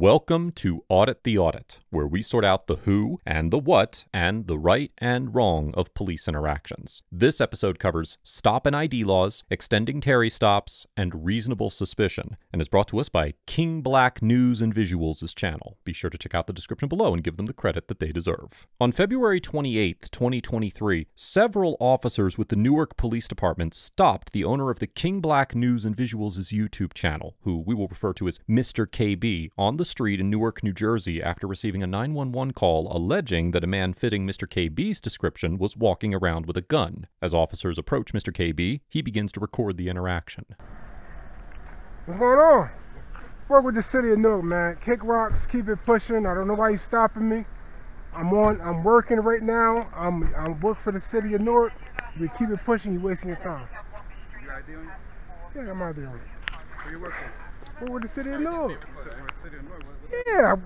Welcome to Audit the Audit, where we sort out the who and the what and the right and wrong of police interactions. This episode covers stop and ID laws, extending Terry stops, and reasonable suspicion, and is brought to us by King Black News and Visuals' channel. Be sure to check out the description below and give them the credit that they deserve. On February 28, 2023, several officers with the Newark Police Department stopped the owner of the King Black News and Visuals' YouTube channel, who we will refer to as Mr. KB, on the street in Newark, New Jersey after receiving a 911 call alleging that a man fitting Mr. KB's description was walking around with a gun. As officers approach Mr. KB, he begins to record the interaction. What's going on? Work with the city of Newark, man. Kick rocks, keep it pushing. I don't know why you're stopping me. I'm working right now. I'm work for the city of Newark. You keep it pushing, you're wasting your time. You got ID on you? Yeah, I got my ID on. Where you work for? Work with the city of Newark. You said the city of Newark. Yeah,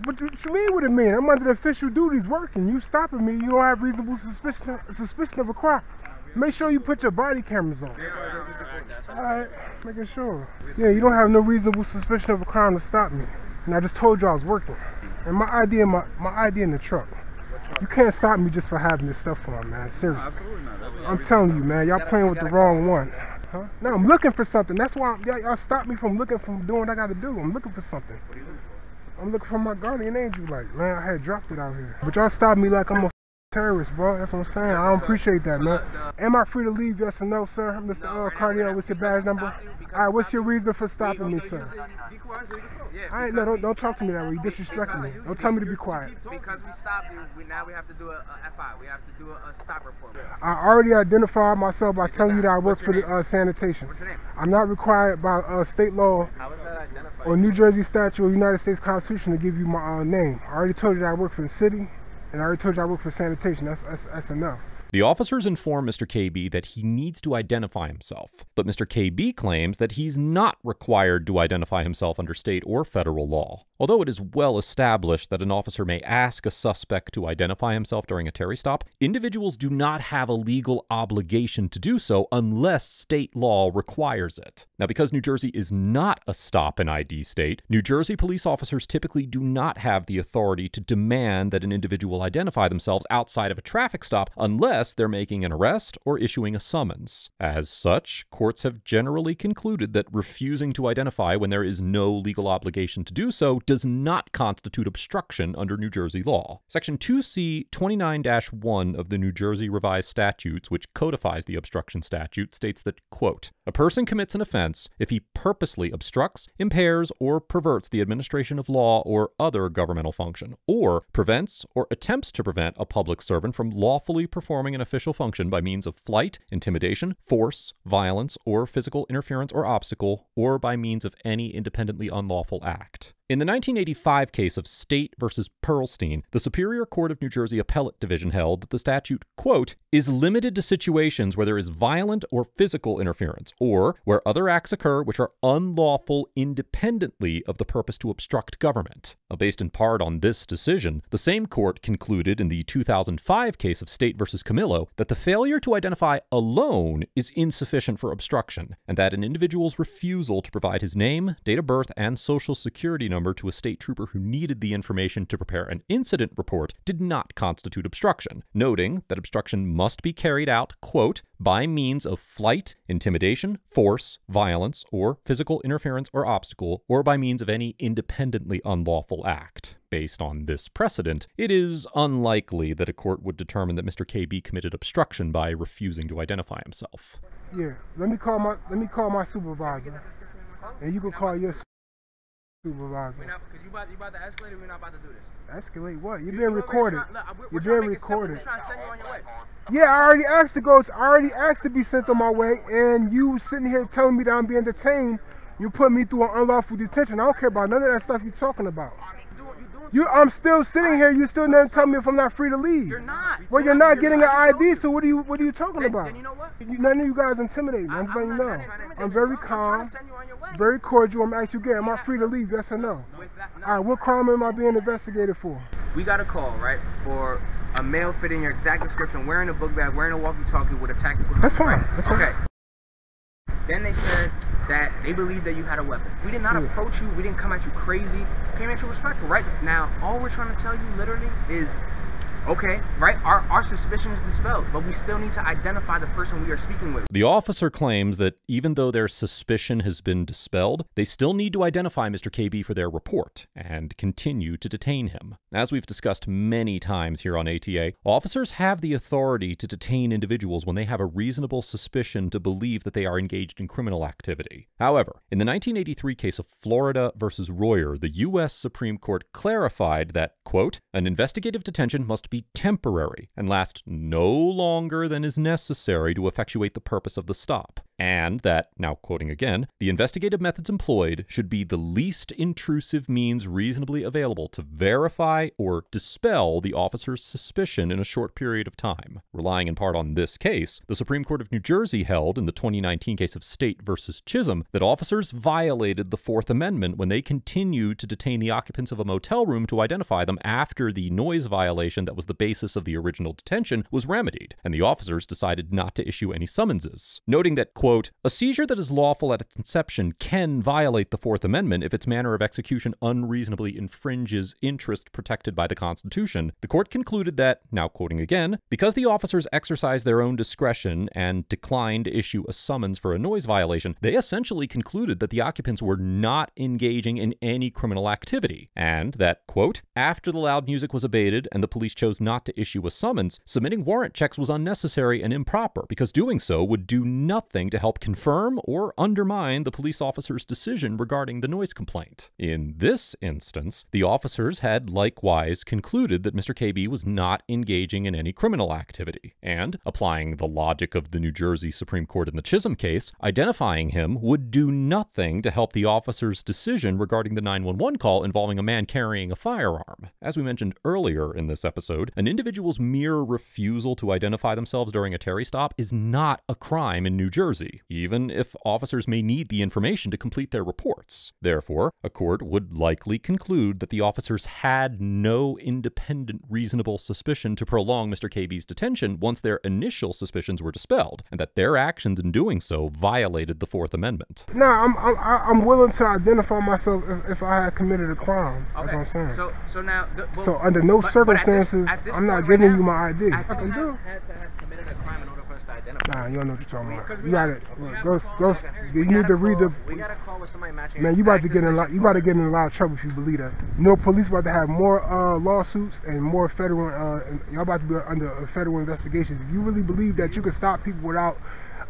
what you mean what it mean? I'm under the official duties working. You stopping me, you don't have reasonable suspicion of a crime. Make sure you put your body cameras on. Alright, making sure. Yeah, you don't have no reasonable suspicion of a crime to stop me. And I just told you I was working. And my ID in my ID in the truck. You can't stop me just for having this stuff on, man. Seriously. Absolutely not. I'm telling you, man, y'all playing with the wrong one. Huh? No, I'm looking for something. That's why y'all stopped me from doing what I gotta do. I'm looking for something. I'm looking for my guardian angel. Like, man, I had dropped it out here. But y'all stopped me like I'm a terrorist, bro. That's what I'm saying. I don't appreciate that, man. Am I free to leave? Yes or no, sir? Mr. Cardiel, what's your badge number? Alright, what's your reason for stopping me, sir? I ain't, no, don't talk to me that way. You disrespecting me. Don't tell me to be quiet. Because we stopped you, now we have to do a FI. We have to do a stop report. I already identified myself by telling you that I work for the sanitation. What's your name? I'm not required by state law How is that identified? or New Jersey statute or United States Constitution to give you my name. I already told you that I work for the city, and I already told you I work for sanitation. That's enough. The officers inform Mr. KB that he needs to identify himself, but Mr. KB claims that he's not required to identify himself under state or federal law. Although it is well established that an officer may ask a suspect to identify himself during a Terry stop, individuals do not have a legal obligation to do so unless state law requires it. Now, because New Jersey is not a stop and ID state, New Jersey police officers typically do not have the authority to demand that an individual identify themselves outside of a traffic stop unless they're making an arrest or issuing a summons. As such, courts have generally concluded that refusing to identify when there is no legal obligation to do so does not constitute obstruction under New Jersey law. Section 2C 29-1 of the New Jersey Revised Statutes, which codifies the obstruction statute, states that, quote, a person commits an offense if he purposely obstructs, impairs, or perverts the administration of law or other governmental function, or prevents or attempts to prevent a public servant from lawfully performing an official function by means of flight, intimidation, force, violence, or physical interference or obstacle, or by means of any independently unlawful act. In the 1985 case of State versus Pearlstein, the Superior Court of New Jersey Appellate Division held that the statute, quote, is limited to situations where there is violent or physical interference, or where other acts occur which are unlawful independently of the purpose to obstruct government. Based in part on this decision, the same court concluded in the 2005 case of State versus Camillo that the failure to identify alone is insufficient for obstruction, and that an individual's refusal to provide his name, date of birth, and social security number to a state trooper who needed the information to prepare an incident report did not constitute obstruction, noting that obstruction must be carried out, quote, by means of flight, intimidation, force, violence, or physical interference or obstacle, or by means of any independently unlawful act. Based on this precedent, it is unlikely that a court would determine that Mr. KB committed obstruction by refusing to identify himself. Yeah, let me call my supervisor, and you can call your supervisor. Because you about to escalate, we're not about to do this. Escalate what? You're being recorded. You're being recorded. We're trying to send you on your way. Yeah, I already asked to be sent on my way, and you sitting here telling me that I'm being detained. You put me through an unlawful detention. I don't care about none of that stuff you're talking about. I'm still sitting here. You still never tell me if I'm not free to leave. You're not. Well, you're not getting an ID. So what are you talking about? Then you know what? None of you guys intimidate me. I'm just letting you know. I'm very calm, very cordial. I'm asking you again. Am I free to leave? Yes or no? All right. What crime am I being investigated for? We got a call, right, for a male fitting your exact description, wearing a book bag, wearing a walkie-talkie with a tactical. That's fine. Right? That's fine. Okay. Then they said that they believed that you had a weapon. We did not approach you. We didn't come at you crazy. Came at you respectful. Right now, all we're trying to tell you literally is, okay, right? Our suspicion is dispelled, but we still need to identify the person we are speaking with. The officer claims that even though their suspicion has been dispelled, they still need to identify Mr. KB for their report and continue to detain him. As we've discussed many times here on ATA, officers have the authority to detain individuals when they have a reasonable suspicion to believe that they are engaged in criminal activity. However, in the 1983 case of Florida versus Royer, the U.S. Supreme Court clarified that, quote, an investigative detention must be temporary and last no longer than is necessary to effectuate the purpose of the stop, and that, now quoting again, the investigative methods employed should be the least intrusive means reasonably available to verify or dispel the officer's suspicion in a short period of time. Relying in part on this case, the Supreme Court of New Jersey held in the 2019 case of State versus Chisholm that officers violated the Fourth Amendment when they continued to detain the occupants of a motel room to identify them after the noise violation that was the basis of the original detention was remedied, and the officers decided not to issue any summonses, noting that, quote, a seizure that is lawful at its inception can violate the Fourth Amendment if its manner of execution unreasonably infringes interest protected by the Constitution. The court concluded that, now quoting again, because the officers exercised their own discretion and declined to issue a summons for a noise violation, they essentially concluded that the occupants were not engaging in any criminal activity, and that, quote, after the loud music was abated and the police chose not to issue a summons, submitting warrant checks was unnecessary and improper because doing so would do nothing to help confirm or undermine the police officer's decision regarding the noise complaint. In this instance, the officers had likewise concluded that Mr. KB was not engaging in any criminal activity, and, applying the logic of the New Jersey Supreme Court in the Chisholm case, identifying him would do nothing to help the officer's decision regarding the 911 call involving a man carrying a firearm. As we mentioned earlier in this episode, an individual's mere refusal to identify themselves during a Terry stop is not a crime in New Jersey, even if officers may need the information to complete their reports. Therefore, a court would likely conclude that the officers had no independent reasonable suspicion to prolong Mr. KB's detention once their initial suspicions were dispelled, and that their actions in doing so violated the Fourth Amendment. Nah, I'm willing to identify myself if I had committed a crime. Okay. That's what I'm saying. So now, So under no circumstances, at this I'm not point giving right you now, my ID. I I can don't do. have to have committed a crime in order for us to identify. Nah, you don't know what you're talking Because about. we You have- gotta we have go. a call, You need to read the. We got a call with somebody matching. Man, you about to exact get in a lot. position. You about to get in a lot of trouble if you believe that. You know, police about to have more lawsuits and more federal. Y'all about to be under a federal investigation. If you really believe that you can stop people without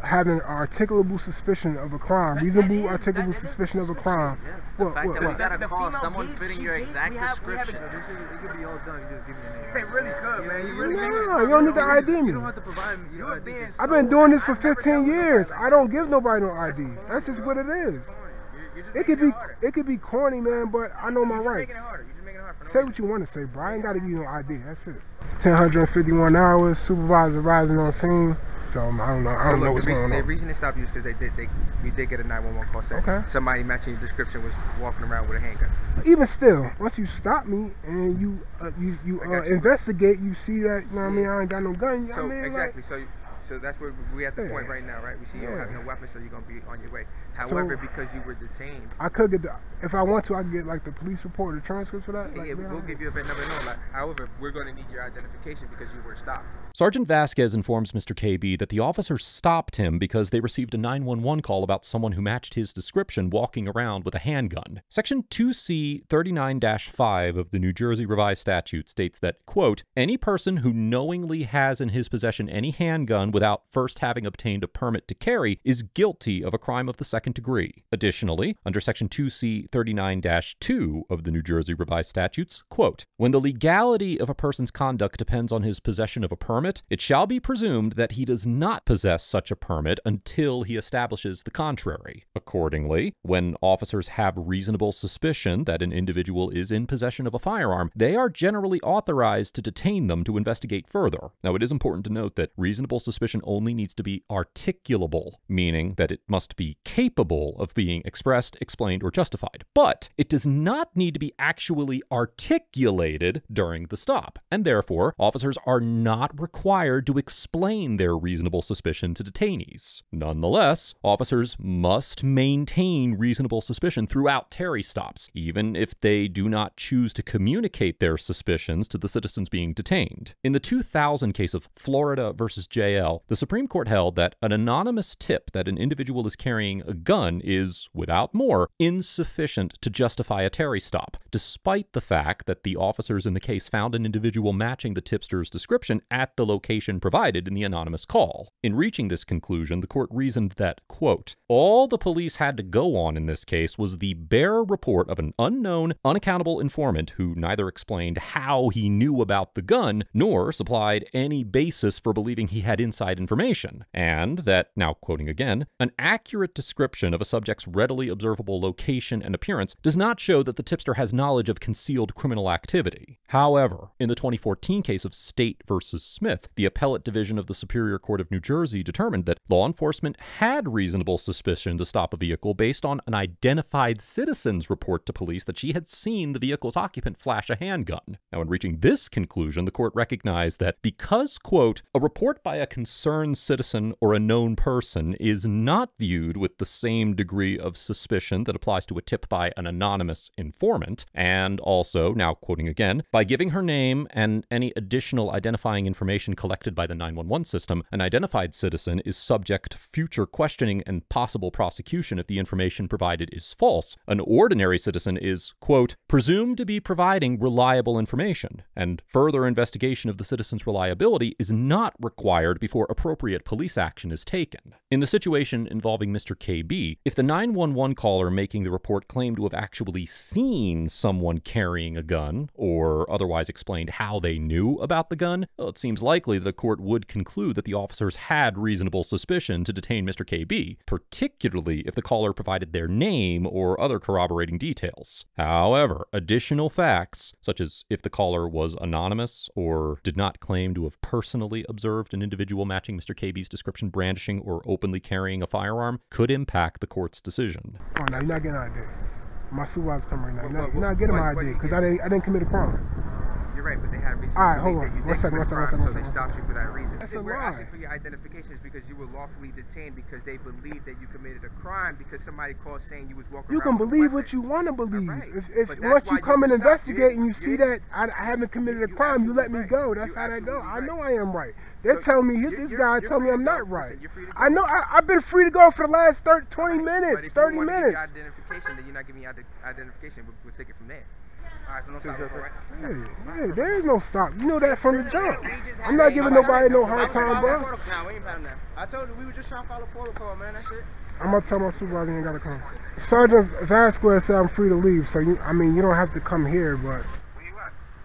having an articulable suspicion of a crime, reasonable articulable suspicion of a crime. Yes. The What? fact What? that we what? gotta The call female someone gave- fitting she your gave- exact we have description. it. It could be all done. You just give me your name. It really could, man. You really make could. it. Nah, you don't need to ID me. You don't have to provide me your You're ID. being I've been doing this for I've never 15 dealt with years. nobody I like don't give nobody no IDs. That's just what it is. You're just It could making be harder. it could be corny, man, but I know my You're just rights. making it harder. You're just making it hard for no Say reason. what you want to say, bro. I ain't got to give you no ID. That's it. 1,051 hours. Supervisor rising on scene. So I don't know. I don't know what's going The on. reason they stopped you is because we did get a 911 call. Said Okay. somebody matching your description was walking around with a handgun. Even still, once you stop me and you I got you. investigate, you see that, you know what I mean, I ain't got no gun. So I mean, exactly. So that's where we at the point Yeah. right now, right? We see you don't have Yeah. no weapon, so you're gonna be on your way. However, So- because you were detained, I could get if I want to, I can get like the police report or transcripts for that. yeah, Like, yeah, you know? we'll give you a bit number. No, like, however, we're gonna need your identification because you were stopped. Sergeant Vasquez informs Mr. KB that the officers stopped him because they received a 911 call about someone who matched his description walking around with a handgun. Section 2C 39-5 of the New Jersey Revised Statute states that, quote, any person who knowingly has in his possession any handgun without first having obtained a permit to carry is guilty of a crime of the second degree. Additionally, under Section 2C 39-2 of the New Jersey Revised Statutes, quote, when the legality of a person's conduct depends on his possession of a permit, it shall be presumed that he does not possess such a permit until he establishes the contrary. Accordingly, when officers have reasonable suspicion that an individual is in possession of a firearm, they are generally authorized to detain them to investigate further. Now, it is important to note that reasonable suspicion suspicion only needs to be articulable, meaning that it must be capable of being expressed, explained, or justified. But it does not need to be actually articulated during the stop, and therefore, officers are not required to explain their reasonable suspicion to detainees. Nonetheless, officers must maintain reasonable suspicion throughout Terry stops, even if they do not choose to communicate their suspicions to the citizens being detained. In the 2000 case of Florida versus JL, the Supreme Court held that an anonymous tip that an individual is carrying a gun is, without more, insufficient to justify a Terry stop, despite the fact that the officers in the case found an individual matching the tipster's description at the location provided in the anonymous call. In reaching this conclusion, the court reasoned that, quote, all the police had to go on in this case was the bare report of an unknown, unaccountable informant who neither explained how he knew about the gun nor supplied any basis for believing he had inside information, and that, now quoting again, an accurate description of a subject's readily observable location and appearance does not show that the tipster has knowledge of concealed criminal activity. However, in the 2014 case of State versus Smith, the Appellate Division of the Superior Court of New Jersey determined that law enforcement had reasonable suspicion to stop a vehicle based on an identified citizen's report to police that she had seen the vehicle's occupant flash a handgun. Now, in reaching this conclusion, the court recognized that because, quote, a report by a concerned citizen or a known person is not viewed with the same degree of suspicion that applies to a tip by an anonymous informant, and also, now quoting again, by giving her name and any additional identifying information collected by the 911 system, an identified citizen is subject to future questioning and possible prosecution if the information provided is false. An ordinary citizen is, quote, presumed to be providing reliable information, and further investigation of the citizen's reliability is not required before appropriate police action is taken. In the situation involving Mr. KB, if the 911 caller making the report claimed to have actually seen someone carrying a gun, or otherwise explained how they knew about the gun, well, it seems likely that a court would conclude that the officers had reasonable suspicion to detain Mr. KB, particularly if the caller provided their name or other corroborating details. However, additional facts, such as if the caller was anonymous or did not claim to have personally observed an individual matching Mr. KB's description brandishing or openly carrying a firearm, could impact the court's decision. Oh, no, you're not getting ID. My supervisor's coming right now. You're not getting my ID because I didn't commit a crime. You're right, but they have reason. All right, hold on. One second. So they stopped you for that reason. That's a We're lie. asking for your identification is because you were lawfully detained because they believe that you committed a crime because somebody called saying you was walking You around can with a believe weapon. what you want to believe. Right. If But that's once why you come and stop. investigate and you see You're- that I haven't committed a you're crime, you let me absolutely go. right. That's You're how that go. absolutely I know right. I am right. They're So telling me you're- this you're- guy you're tell me free I'm to go. not right. Listen, you're free to go. I know I've been free to go for the last 20 But minutes, if 30 you want to minutes. give your identification, then you're not giving your identification. We'll take it from there. All right, so no stop, all right? Yeah, there is no stop. You know that from the jump. I'm not giving nobody no hard time, bro. Nah, we ain't about that. I told you we were just trying to follow protocol, man. That's it. I'm gonna tell my supervisor he ain't gotta come. Sergeant Vasquez said I'm free to leave, so you don't have to come here, but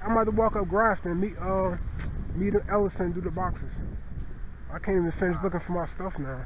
I'm about to walk up Grafton and meet Ellison, do the boxes. I can't even finish looking for my stuff now.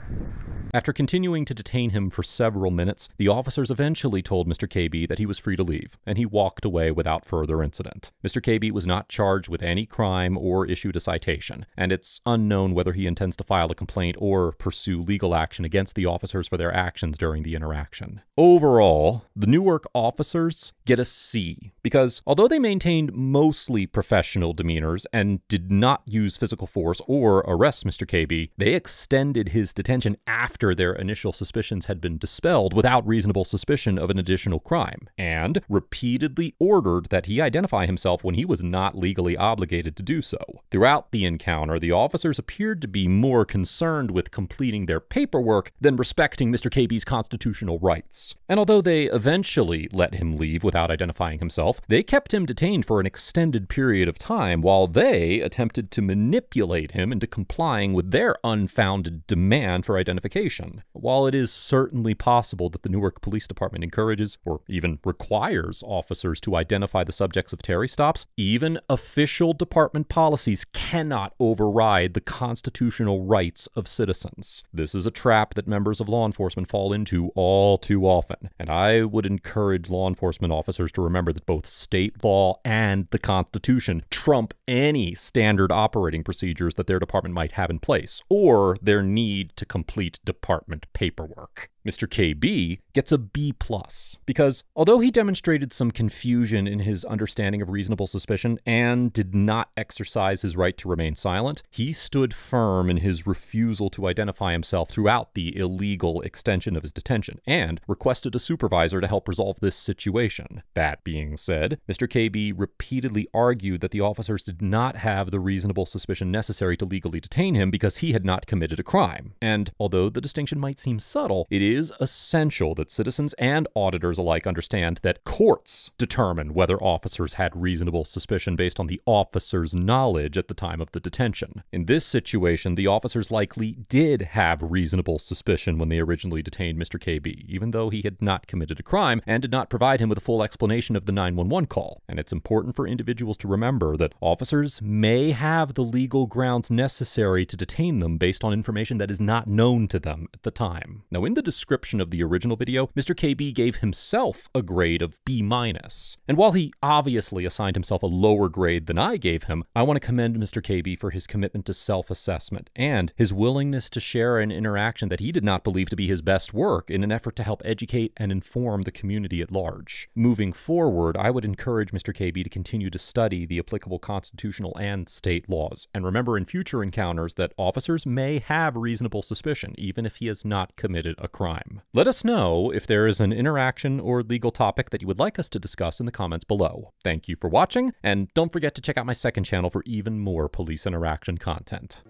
After continuing to detain him for several minutes, the officers eventually told Mr. KB that he was free to leave, and he walked away without further incident. Mr. KB was not charged with any crime or issued a citation, and it's unknown whether he intends to file a complaint or pursue legal action against the officers for their actions during the interaction. Overall, the Newark officers get a C, because although they maintained mostly professional demeanors and did not use physical force or arrest Mr. KB, they extended his detention after their initial suspicions had been dispelled without reasonable suspicion of an additional crime, and repeatedly ordered that he identify himself when he was not legally obligated to do so. Throughout the encounter, the officers appeared to be more concerned with completing their paperwork than respecting Mr. KB's constitutional rights. And although they eventually let him leave without identifying himself, they kept him detained for an extended period of time while they attempted to manipulate him into complying with their unfounded demand for identification. situation. While it is certainly possible that the Newark Police Department encourages or even requires officers to identify the subjects of Terry stops, even official department policies cannot override the constitutional rights of citizens. This is a trap that members of law enforcement fall into all too often, and I would encourage law enforcement officers to remember that both state law and the Constitution trump any standard operating procedures that their department might have in place, or their need to complete department paperwork. Mr. KB gets a B+, because although he demonstrated some confusion in his understanding of reasonable suspicion and did not exercise his right to remain silent, he stood firm in his refusal to identify himself throughout the illegal extension of his detention and requested a supervisor to help resolve this situation. That being said, Mr. KB repeatedly argued that the officers did not have the reasonable suspicion necessary to legally detain him because he had not committed a crime. And although the distinction might seem subtle, it is essential that citizens and auditors alike understand that courts determine whether officers had reasonable suspicion based on the officer's knowledge at the time of the detention. In this situation, the officers likely did have reasonable suspicion when they originally detained Mr. KB, even though he had not committed a crime and did not provide him with a full explanation of the 911 call. And it's important for individuals to remember that officers may have the legal grounds necessary to detain them based on information that is not known to them at the time. Now, in the description of the original video, Mr. KB gave himself a grade of B-. And while he obviously assigned himself a lower grade than I gave him, I want to commend Mr. KB for his commitment to self-assessment and his willingness to share an interaction that he did not believe to be his best work in an effort to help educate and inform the community at large. Moving forward, I would encourage Mr. KB to continue to study the applicable constitutional and state laws, and remember in future encounters that officers may have reasonable suspicion even if he has not committed a crime. Let us know if there is an interaction or legal topic that you would like us to discuss in the comments below. Thank you for watching, and don't forget to check out my second channel for even more police interaction content.